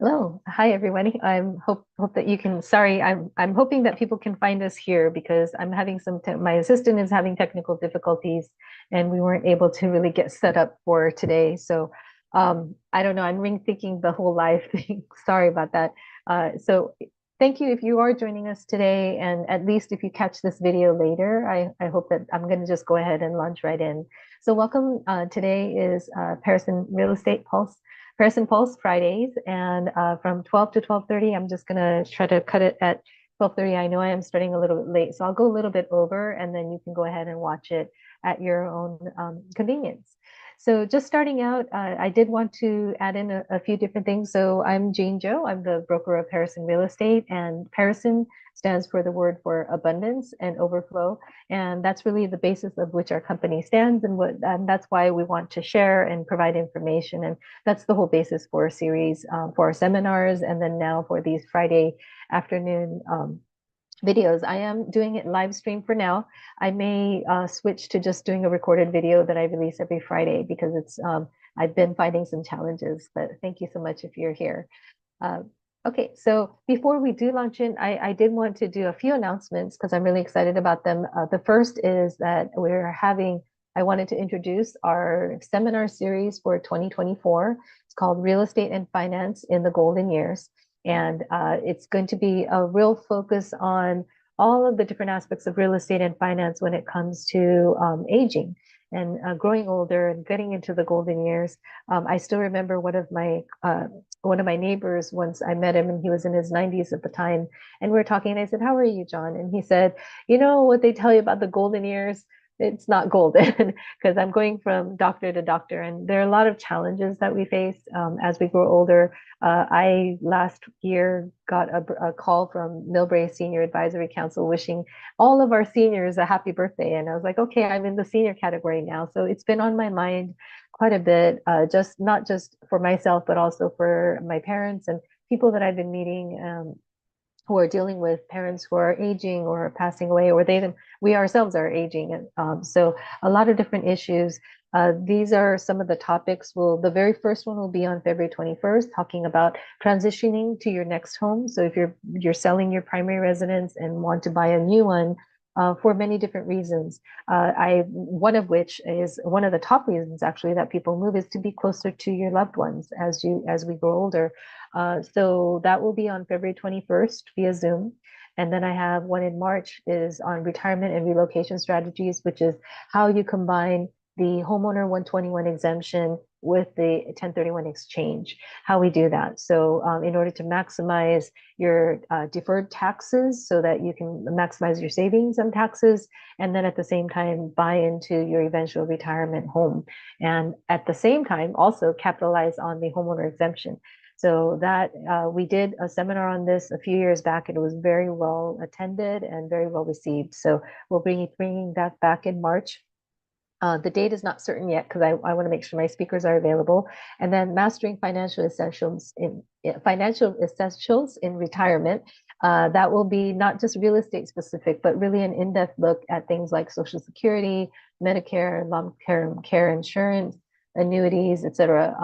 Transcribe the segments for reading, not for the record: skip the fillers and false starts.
Hello, hi everybody. I'm hope that you can. Sorry, I'm hoping that people can find us here because I'm having my assistant is having technical difficulties, and we weren't able to really get set up for today. So I don't know. I'm rethinking the whole live thing. Sorry about that. So thank you if you are joining us today, and at least if you catch this video later, I hope that I'm going to just go ahead and launch right in. So welcome. Today is Perisson Real Estate Pulse. Perisson Pulse Fridays, and from 12 to 12:30, I'm just gonna try to cut it at 12:30. I know I am starting a little bit late, so I'll go a little bit over, and then you can go ahead and watch it at your own convenience. So just starting out, I did want to add in a few different things. So I'm Jane Joe. I'm the broker of Perisson Real Estate, and Perisson stands for the word for abundance and overflow. And that's really the basis of which our company stands, and that's why we want to share and provide information. And that's the whole basis for a series for our seminars, and then now for these Friday afternoon videos. I am doing it live stream for now. I may switch to just doing a recorded video that I release every Friday because I've been finding some challenges, but thank you so much if you're here. Uh, okay, so before we do launch in, I did want to do a few announcements because I'm really excited about them. The first is that I wanted to introduce our seminar series for 2024. It's called Real Estate and Finance in the Golden Years. And it's going to be a real focus on all of the different aspects of real estate and finance when it comes to aging and growing older and getting into the golden years. I still remember one of my neighbors, once I met him and he was in his 90s at the time, and we were talking and I said, "How are you, John?" And he said, "You know what they tell you about the golden years? It's not golden." Because I'm going from doctor to doctor, and there are a lot of challenges that we face as we grow older. I last year got a call from Millbrae Senior Advisory Council wishing all of our seniors a happy birthday. And I was like, okay, I'm in the senior category now. So it's been on my mind quite a bit, just not just for myself, but also for my parents and people that I've been meeting who are dealing with parents who are aging or passing away, or we ourselves are aging. And so a lot of different issues. These are some of the topics. The very first one will be on February 21st, talking about transitioning to your next home. So if you're selling your primary residence and want to buy a new one, for many different reasons. One of which is one of the top reasons actually that people move is to be closer to your loved ones as we grow older. So that will be on February 21st via Zoom. And then I have one in March is on retirement and relocation strategies, which is how you combine the homeowner 121 exemption with the 1031 exchange, how we do that. So in order to maximize your deferred taxes so that you can maximize your savings on taxes, and then at the same time buy into your eventual retirement home. And at the same time, also capitalize on the homeowner exemption. So that we did a seminar on this a few years back, and it was very well attended and very well received. So we'll be bringing that back in March. The date is not certain yet because I want to make sure my speakers are available. And then mastering financial essentials in retirement. That will be not just real estate specific, but really an in-depth look at things like Social Security, Medicare, long-term care insurance, annuities, etc.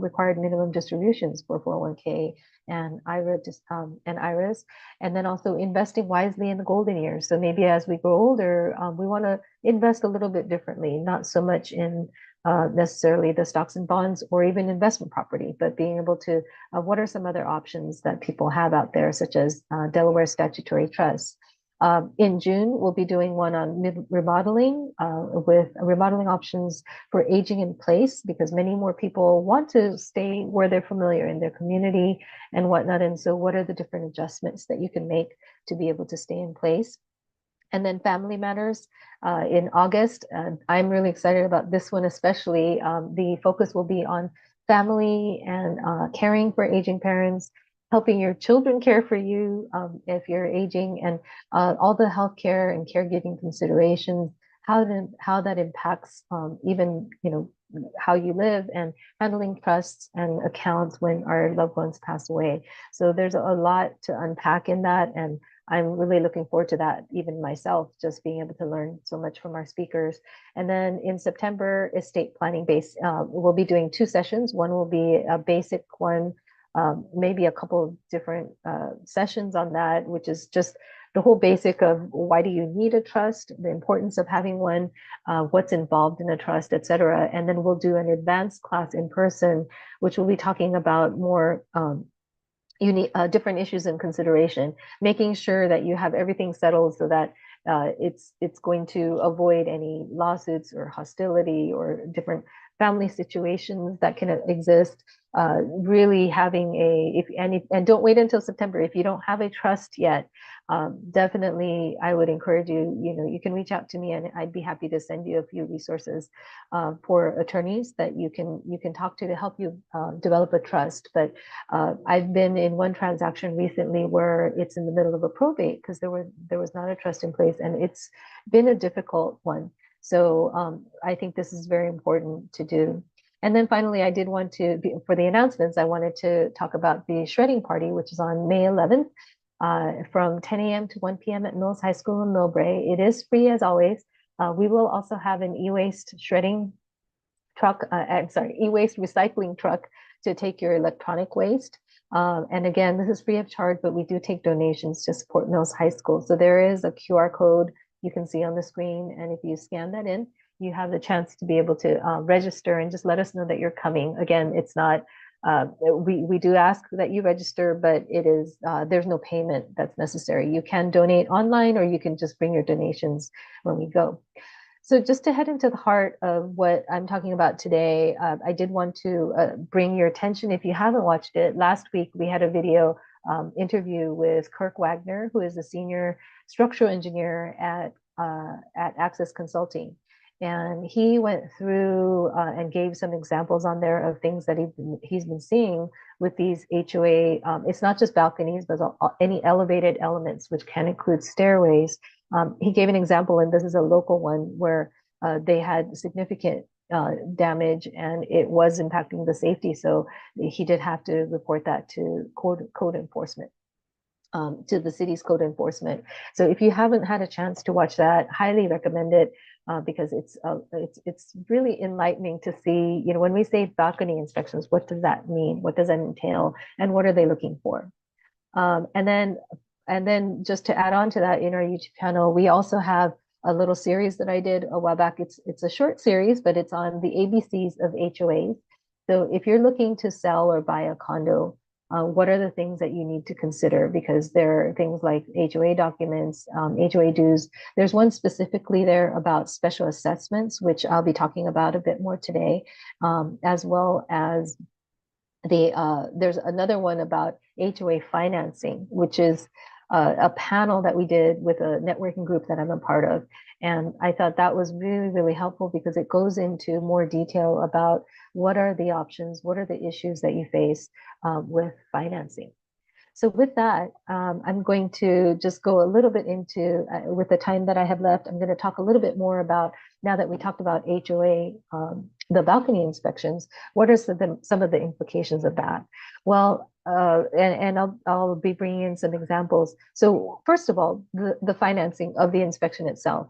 Required minimum distributions for 401k and IRAs, and then also investing wisely in the golden years. So maybe as we grow older, we want to invest a little bit differently, not so much in necessarily the stocks and bonds or even investment property, but being able to, what are some other options that people have out there, such as Delaware statutory trusts. In June, we'll be doing one on remodeling with remodeling options for aging in place, because many more people want to stay where they're familiar in their community and whatnot. And so what are the different adjustments that you can make to be able to stay in place? And then family matters in August. I'm really excited about this one, especially. The focus will be on family and caring for aging parents, helping your children care for you if you're aging, and all the healthcare and caregiving considerations, how that impacts even how you live, and handling trusts and accounts when our loved ones pass away. So there's a lot to unpack in that, and I'm really looking forward to that, even myself, just being able to learn so much from our speakers. And then in September, estate planning base, we'll be doing two sessions. One will be a basic one maybe a couple of different sessions on that, which is just the whole basic of why do you need a trust, the importance of having one, what's involved in a trust, et cetera. And then we'll do an advanced class in person, which will be talking about more different issues in consideration, making sure that you have everything settled so that it's going to avoid any lawsuits or hostility or different family situations that can exist. Really having and don't wait until September if you don't have a trust yet. Definitely, I would encourage you. You can reach out to me, and I'd be happy to send you a few resources for attorneys that you can talk to help you develop a trust. But I've been in one transaction recently where it's in the middle of a probate because there was not a trust in place, and it's been a difficult one. So I think this is very important to do. And then finally, I did want to, for the announcements, I wanted to talk about the shredding party, which is on May 11th from 10 a.m. to 1 p.m. at Mills High School in Millbrae. It is free as always. We will also have an e-waste shredding truck, e-waste recycling truck to take your electronic waste. And again, this is free of charge, but we do take donations to support Mills High School. So there is a QR code you can see on the screen. And if you scan that in, you have the chance to be able to register and just let us know that you're coming. Again, it's not, we do ask that you register, but it is, there's no payment that's necessary. You can donate online or you can just bring your donations when we go. So just to head into the heart of what I'm talking about today, I did want to bring your attention, if you haven't watched it, last week we had a video interview with Kirk Wagner, who is a senior structural engineer at Access Consulting. And he went through and gave some examples on there of things that he's been seeing with these HOA. It's not just balconies, but any elevated elements, which can include stairways. He gave an example, and this is a local one, where they had significant damage and it was impacting the safety. So he did have to report that to code enforcement. To the city's code enforcement. So if you haven't had a chance to watch that, highly recommend it because it's really enlightening to see, when we say balcony inspections, what does that mean? What does that entail? And what are they looking for? And then just to add on to that, in our YouTube channel, we also have a little series that I did a while back. It's a short series, but it's on the ABCs of HOAs. So if you're looking to sell or buy a condo, what are the things that you need to consider? Because there are things like HOA documents, HOA dues. There's one specifically there about special assessments, which I'll be talking about a bit more today, as well as there's another one about HOA financing, which is a panel that we did with a networking group that I'm a part of. And I thought that was really, really helpful because it goes into more detail about what are the options, what are the issues that you face with financing. So with that, I'm going to just go a little bit into, with the time that I have left, I'm going to talk a little bit more about, now that we talked about HOA, the balcony inspections, what are some of the implications of that? Well, and I'll be bringing in some examples. So first of all, the financing of the inspection itself.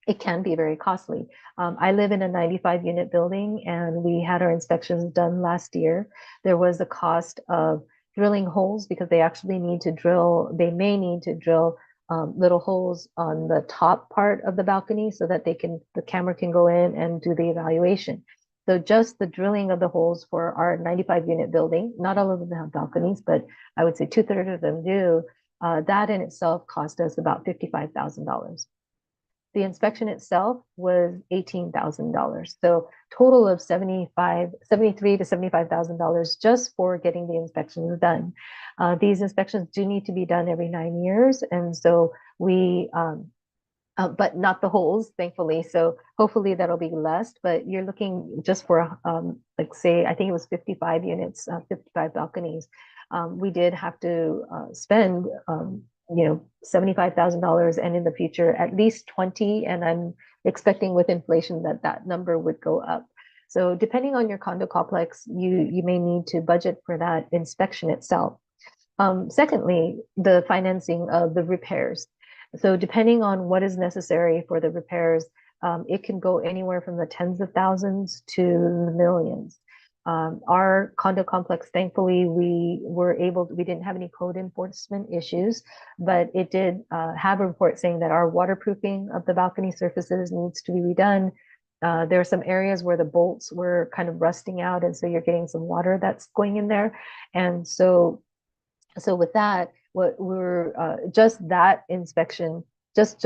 It can be very costly. I live in a 95 unit building and we had our inspections done last year. There was a cost of drilling holes because they actually need to drill, they may need to drill little holes on the top part of the balcony so that the camera can go in and do the evaluation. So just the drilling of the holes for our 95 unit building, not all of them have balconies, but I would say 2/3 of them do. That in itself cost us about $55,000. The inspection itself was $18,000. So total of $73,000 to $75,000 just for getting the inspections done. These inspections do need to be done every 9 years. And so but not the holes, thankfully. So hopefully that'll be less, but you're looking just for, like say, I think it was 55 units, 55 balconies. We did have to spend, $75,000 and in the future at least 20, and I'm expecting with inflation that number would go up. So depending on your condo complex, you may need to budget for that inspection itself. Secondly, the financing of the repairs. So depending on what is necessary for the repairs, it can go anywhere from the tens of thousands to the millions. Our condo complex, thankfully, we didn't have any code enforcement issues, but it did have a report saying that our waterproofing of the balcony surfaces needs to be redone. There are some areas where the bolts were kind of rusting out, and so you're getting some water that's going in there. And so with that, what we're just that inspection, just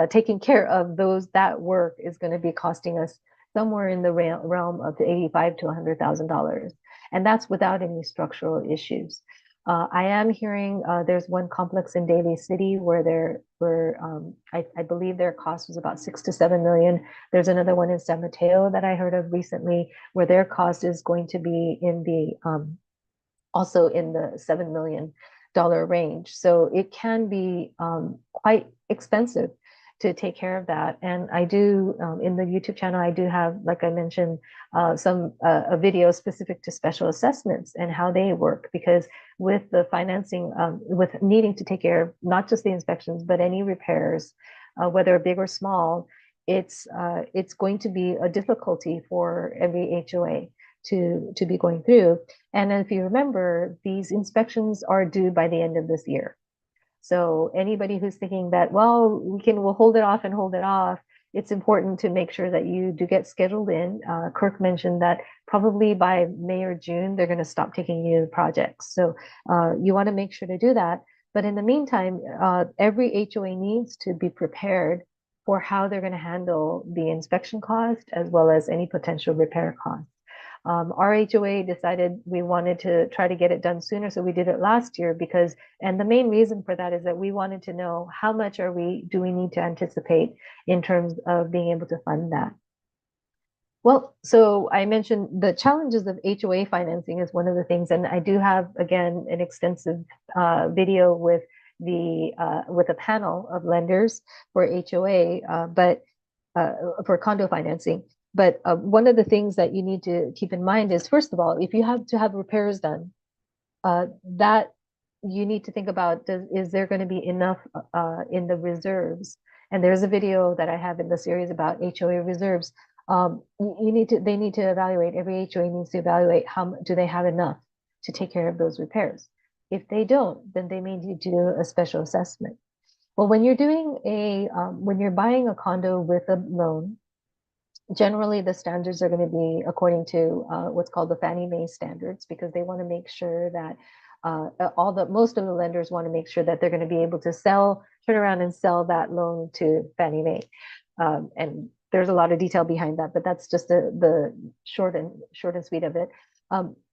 taking care of that work is going to be costing us somewhere in the realm of the 85 to $100,000, and that's without any structural issues. I am hearing there's one complex in Daly City where I believe their cost was about 6 to 7 million. There's another one in San Mateo that I heard of recently where their cost is going to be in the also in the $7 million range. So it can be quite expensive to take care of that. And I do, in the YouTube channel, I do have, like I mentioned, a video specific to special assessments and how they work, because with the financing, with needing to take care of not just the inspections, but any repairs, whether big or small, it's going to be a difficulty for every HOA to be going through. And if you remember, these inspections are due by the end of this year. So anybody who's thinking that, well, we'll hold it off and hold it off, it's important to make sure that you do get scheduled in. Kirk mentioned that probably by May or June, they're going to stop taking new projects. So you want to make sure to do that. But in the meantime, every HOA needs to be prepared for how they're going to handle the inspection cost as well as any potential repair costs. Our HOA decided we wanted to try to get it done sooner, so we did it last year and the main reason for that is that we wanted to know how much do we need to anticipate in terms of being able to fund that. Well, so I mentioned the challenges of HOA financing is one of the things, and I do have, again, an extensive video with a panel of lenders for HOA, but for condo financing. But one of the things that you need to keep in mind is, first of all, if you have to have repairs done, that you need to think about, is there going to be enough in the reserves? And there's a video that I have in the series about HOA reserves. They need to evaluate, every HOA needs to evaluate do they have enough to take care of those repairs. If they don't, then they may need to do a special assessment. Well, when you're when you're buying a condo with a loan, generally the standards are going to be according to what's called the Fannie Mae standards, because they want to make sure that most of the lenders want to make sure that they're going to be able to turn around and sell that loan to Fannie Mae. And there's a lot of detail behind that, but that's just the short and sweet of it.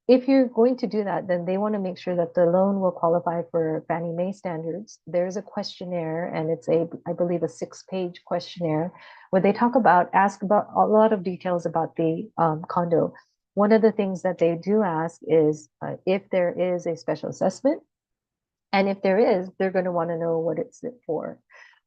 If you're going to do that, then they want to make sure that the loan will qualify for Fannie Mae standards. There's a questionnaire, and it's I believe, a 6-page questionnaire where they ask about a lot of details about the condo. One of the things that they do ask is if there is a special assessment, and if there is, they're going to want to know what it's for.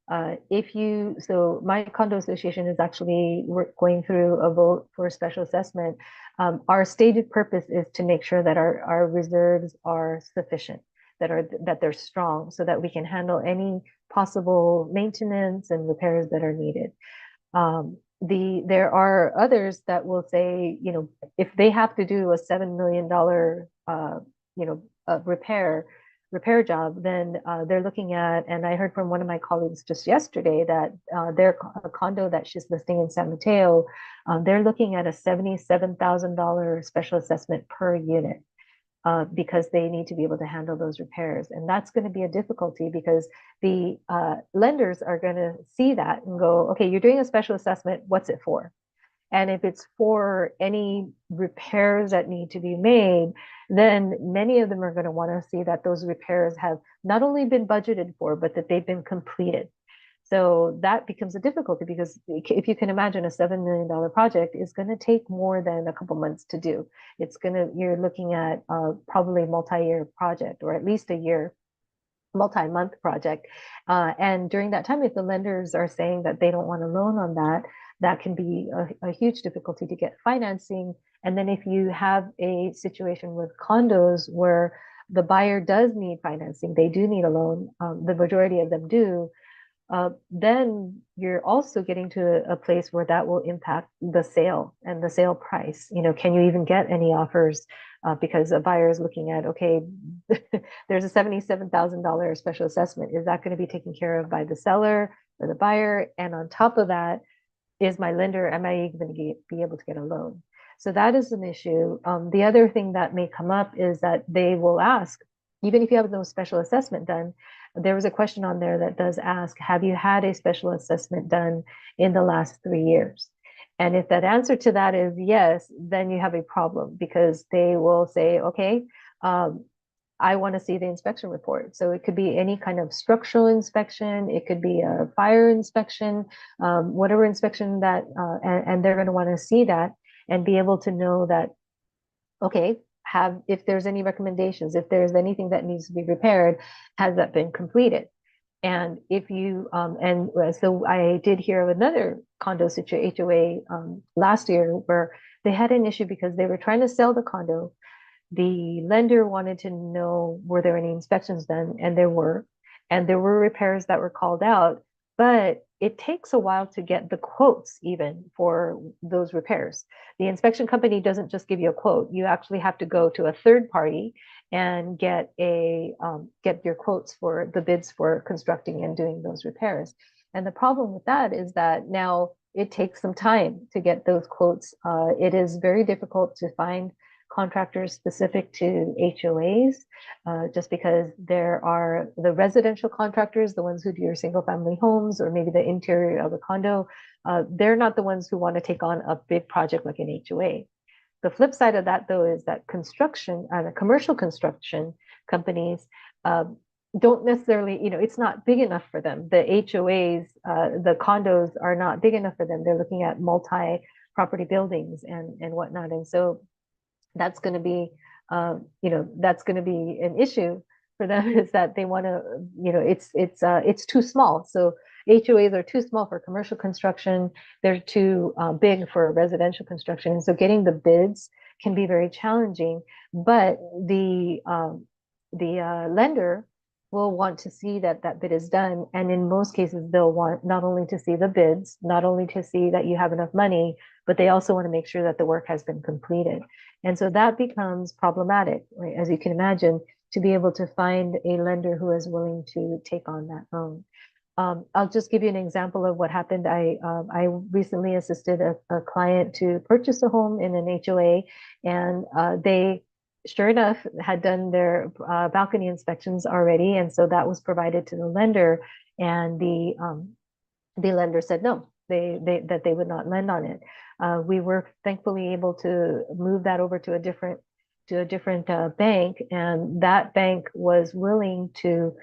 So my condo association is actually going through a vote for a special assessment. Our stated purpose is to make sure that our reserves are sufficient, that they're strong, so that we can handle any possible maintenance and repairs that are needed. There are others that will say, if they have to do a $7 million, repair job, then they're looking at, and I heard from one of my colleagues just yesterday that their condo that she's listing in San Mateo, they're looking at a $77,000 special assessment per unit because they need to be able to handle those repairs. And that's going to be a difficulty because the lenders are going to see that and go, okay, you're doing a special assessment, what's it for? And if it's for any repairs that need to be made, then many of them are going to want to see that those repairs have not only been budgeted for, but that they've been completed. So that becomes a difficulty because if you can imagine, a $7 million project is going to take more than a couple months to do. You're looking at probably a multi-year project, or at least a year, multi-month project. And during that time, if the lenders are saying that they don't want a loan on that, that can be a huge difficulty to get financing. And then if you have a situation with condos where the buyer does need financing, they do need a loan, the majority of them do, then you're also getting to a place where that will impact the sale and the sale price. Can you even get any offers? Because a buyer is looking at, okay, there's a $77,000 special assessment. Is that going to be taken care of by the seller or the buyer? And on top of that, is my lender, am I even going to be able to get a loan? So that is an issue. The other thing that may come up is that they will ask, even if you have no special assessment done, there was a question on there that does ask, have you had a special assessment done in the last 3 years? And if that answer to that is yes, then you have a problem, because they will say, okay, I want to see the inspection report. So it could be any kind of structural inspection, it could be a fire inspection, whatever inspection that, and they're going to want to see that and be able to know that, okay, if there's any recommendations, if there's anything that needs to be repaired, has that been completed? And if you, and so I did hear of another condo situation, HOA, last year, where they had an issue because they were trying to sell the condo. The lender wanted to know, were there any inspections done? And there were repairs that were called out, but it takes a while to get the quotes even for those repairs. The inspection company doesn't just give you a quote. You actually have to go to a third party and get your quotes for the bids for constructing and doing those repairs. And the problem with that is that now it takes some time to get those quotes. It is very difficult to find contractors specific to HOAs, just because there are the residential contractors, the ones who do your single family homes or maybe the interior of a condo. They're not the ones who want to take on a big project like an HOA. The flip side of that, though, is that construction, commercial construction companies don't necessarily, it's not big enough for them. The HOAs, the condos are not big enough for them. They're looking at multi-property buildings and whatnot. And so that's going to be, that's going to be an issue for them, is that they want to, it's too small. So HOAs are too small for commercial construction. They're too big for residential construction. And so getting the bids can be very challenging, but the lender will want to see that bid is done. And in most cases, they'll want not only to see the bids, not only to see that you have enough money, but they also want to make sure that the work has been completed. And so that becomes problematic, right? As you can imagine, to be able to find a lender who is willing to take on that loan. I'll just give you an example of what happened. I recently assisted a client to purchase a home in an HOA, and they, sure enough, had done their balcony inspections already, and so that was provided to the lender, and the lender said no, that they would not lend on it. We were thankfully able to move that over to a different bank, and that bank was willing to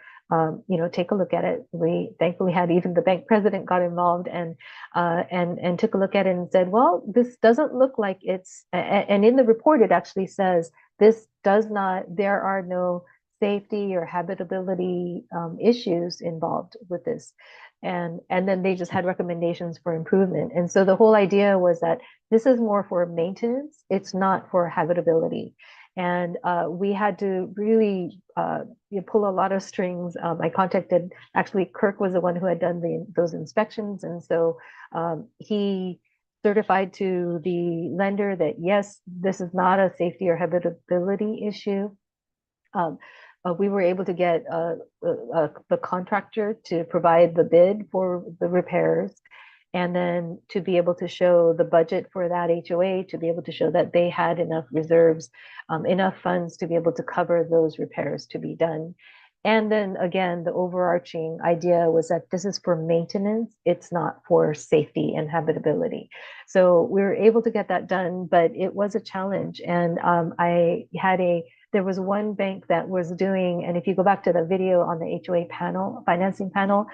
take a look at it. We thankfully had even the bank president got involved and took a look at it and said, well, this doesn't look like it's, and in the report it actually says this does not, there are no safety or habitability issues involved with this. And then they just had recommendations for improvement. And so the whole idea was that this is more for maintenance, it's not for habitability. And we had to really pull a lot of strings. I contacted, actually, Kirk was the one who had done those inspections. And so he certified to the lender that, yes, this is not a safety or habitability issue. We were able to get the contractor to provide the bid for the repairs, and then to be able to show the budget for that HOA, to be able to show that they had enough reserves, enough funds to be able to cover those repairs to be done. And then again, the overarching idea was that this is for maintenance, it's not for safety and habitability. So we were able to get that done, but it was a challenge. And there was one bank that was doing, and if you go back to the video on the HOA panel, financing panel,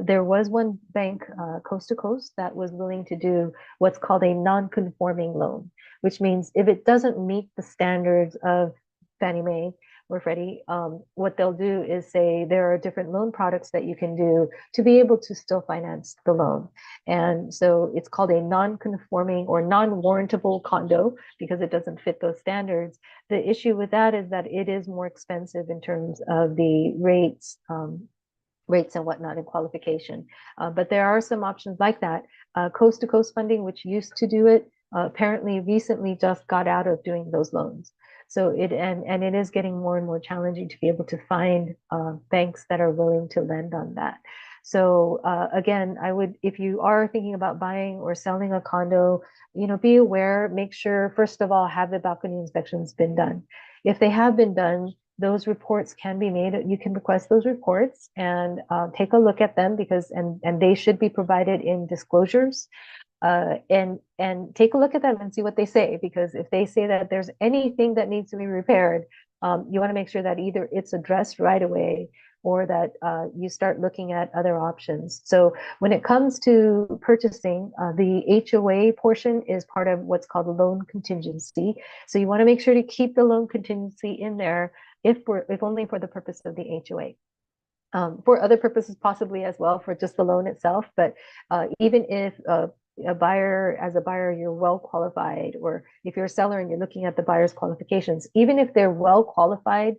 there was one bank, coast to coast, that was willing to do what's called a non-conforming loan, which means if it doesn't meet the standards of Fannie Mae or Freddie, what they'll do is say there are different loan products that you can do to be able to still finance the loan. And so it's called a non-conforming or non-warrantable condo because it doesn't fit those standards. The issue with that is that it is more expensive in terms of the rates rates and whatnot and qualification. But there are some options like that. Coast to coast funding, which used to do it, apparently recently just got out of doing those loans. So and it is getting more and more challenging to be able to find banks that are willing to lend on that. So again, I would, if you are thinking about buying or selling a condo, be aware, make sure, first of all, have the balcony inspections been done? If they have been done, those reports can be made. You can request those reports and take a look at them, because and they should be provided in disclosures. And take a look at them and see what they say, because if they say that there's anything that needs to be repaired, you want to make sure that either it's addressed right away, or that you start looking at other options. So when it comes to purchasing, the HOA portion is part of what's called a loan contingency. So you want to make sure to keep the loan contingency in there, if only for the purpose of the HOA. For other purposes possibly as well, for just the loan itself. But even if as a buyer, you're well qualified, or if you're a seller and you're looking at the buyer's qualifications, even if they're well qualified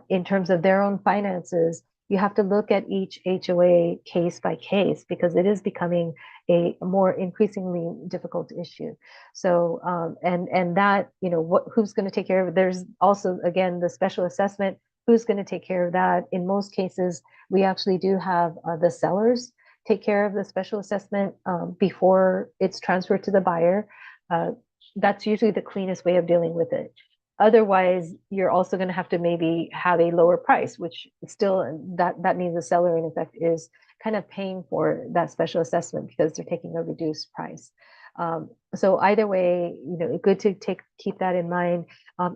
in terms of their own finances, you have to look at each HOA case by case, because it is becoming a more increasingly difficult issue. So and that, who's going to take care of it? There's also, again, the special assessment. Who's going to take care of that? In most cases, we actually do have the sellers take care of the special assessment before it's transferred to the buyer. That's usually the cleanest way of dealing with it. Otherwise, you're also going to have to maybe have a lower price, which still, that means the seller in effect is kind of paying for that special assessment, because they're taking a reduced price. So either way, good to keep that in mind.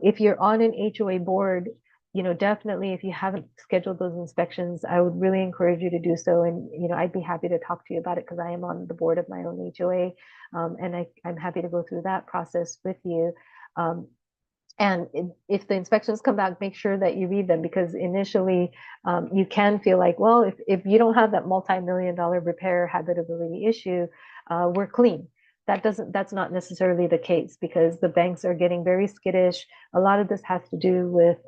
If you're on an HOA board, definitely, if you haven't scheduled those inspections, I would really encourage you to do so. And, I'd be happy to talk to you about it, because I am on the board of my own HOA. And I'm happy to go through that process with you. And if the inspections come back, make sure that you read them, because initially you can feel like, well, if you don't have that multi-million-dollar repair habitability issue, we're clean. That's not necessarily the case, because the banks are getting very skittish. A lot of this has to do with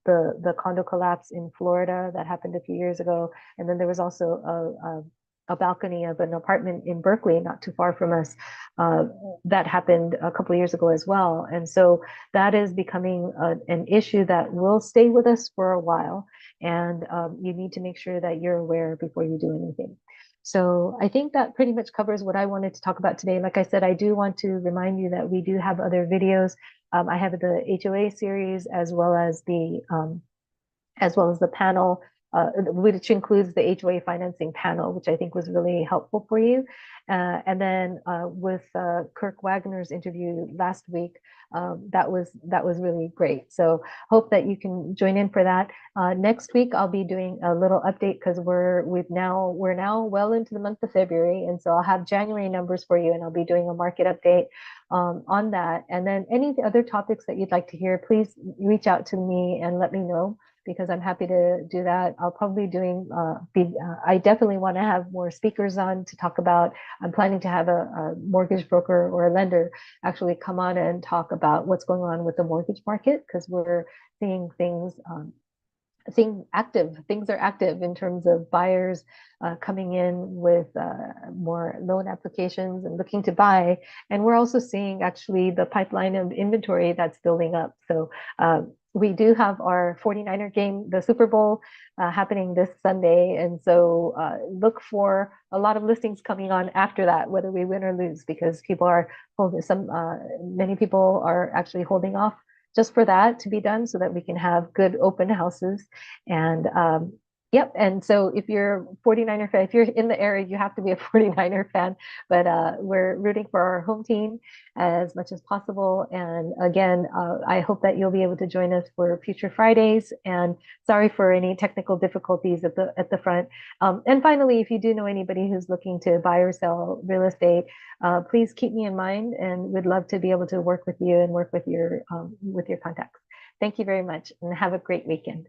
the condo collapse in Florida that happened a few years ago. And then there was also a balcony of an apartment in Berkeley, not too far from us, that happened a couple of years ago as well. And so that is becoming an issue that will stay with us for a while. And you need to make sure that you're aware before you do anything. So I think that pretty much covers what I wanted to talk about today. Like I said, I do want to remind you that we do have other videos. I have the HOA series, as well as the panel, which includes the HOA financing panel, which I think was really helpful for you. And then with Kirk Wagner's interview last week, that was really great. So hope that you can join in for that. Next week, I'll be doing a little update, because we're now well into the month of February, and so I'll have January numbers for you, and I'll be doing a market update on that. And then any other topics that you'd like to hear, please reach out to me and let me know, because I'm happy to do that. I'll probably doing, I definitely want to have more speakers on to talk about. I'm planning to have a mortgage broker or a lender actually come on and talk about what's going on with the mortgage market, because we're seeing things things are active in terms of buyers coming in with more loan applications and looking to buy. And we're also seeing actually the pipeline of inventory that's building up. So we do have our 49er game, the Super Bowl, happening this Sunday. And so look for a lot of listings coming on after that, whether we win or lose, because people are holding many people are actually holding off just for that to be done, so that we can have good open houses. And yep. And so if you're a 49er fan, if you're in the area, you have to be a 49er fan. But we're rooting for our home team as much as possible. And again, I hope that you'll be able to join us for future Fridays. And sorry for any technical difficulties at the front. And finally, if you do know anybody who's looking to buy or sell real estate, please keep me in mind, and we'd love to be able to work with you and work with your contacts. Thank you very much, and have a great weekend.